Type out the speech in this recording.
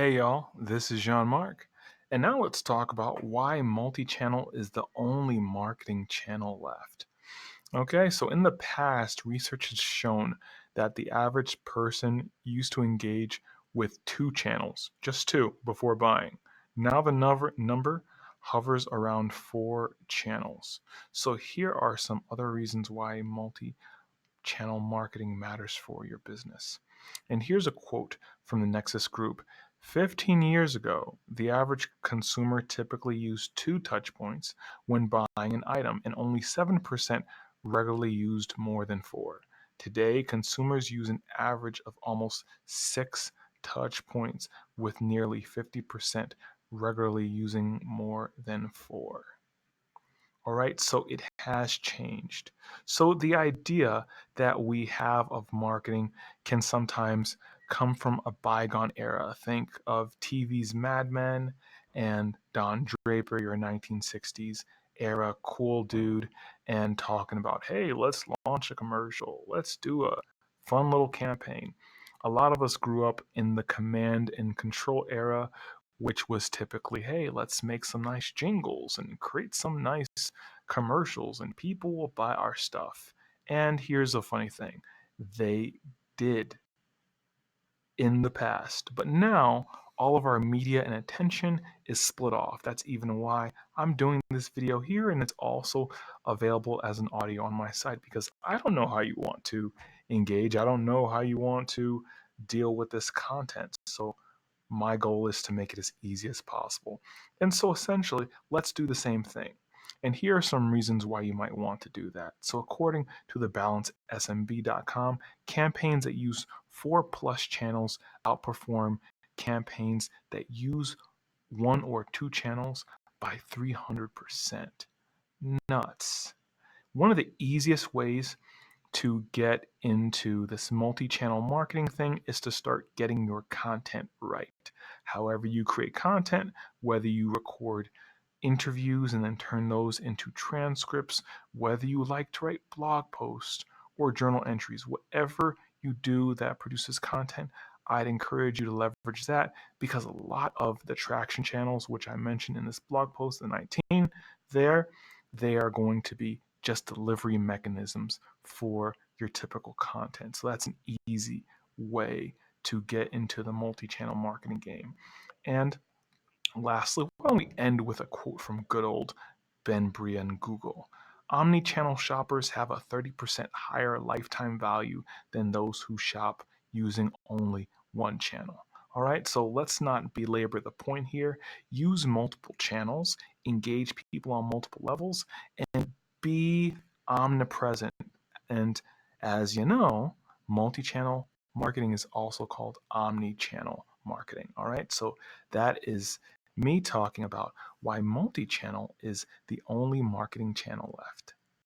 Hey y'all, this is Jean-Marc, and now let's talk about why multi-channel is the only marketing channel left. Okay, so in the past, research has shown that the average person used to engage with two channels, just two, before buying. Now the number hovers around four channels. So here are some other reasons why multi-channel marketing matters for your business. And here's a quote from the Nexus Group. 15 years ago, the average consumer typically used two touch points when buying an item, and only 7% regularly used more than four. Today, consumers use an average of almost six touch points, with nearly 50% regularly using more than four. All right, so it has changed. So the idea that we have of marketing can sometimes come from a bygone era. Think of TV's Mad Men and Don Draper, your 1960s era cool dude, and talking about, hey, let's launch a commercial, let's do a fun little campaign. A lot of us grew up in the command and control era, which was typically, hey, let's make some nice jingles and create some nice commercials and people will buy our stuff. And here's the funny thing, they did in the past, but now all of our media and attention is split off. That's even why I'm doing this video here, and it's also available as an audio on my site, because I don't know how you want to engage. I don't know how you want to deal with this content. So my goal is to make it as easy as possible. And so essentially, let's do the same thing. And here are some reasons why you might want to do that. So according to thebalancesmb.com, campaigns that use 4+ channels outperform campaigns that use one or two channels by 300%. Nuts. One of the easiest ways to get into this multi-channel marketing thing is to start getting your content right. However you create content, whether you record interviews and then turn those into transcripts, whether you like to write blog posts or journal entries, whatever you do that produces content, I'd encourage you to leverage that, because a lot of the traction channels, which I mentioned in this blog post, the 19 there, they are going to be just delivery mechanisms for your typical content. So that's an easy way to get into the multi-channel marketing game. And lastly, why don't we end with a quote from good old Ben Bria and Google. Omni-channel shoppers have a 30% higher lifetime value than those who shop using only one channel. All right, so let's not belabor the point here. Use multiple channels, engage people on multiple levels, and be omnipresent. And as you know, multi-channel marketing is also called omni-channel marketing. All right, so that is me talking about why multi-channel is the only marketing channel left.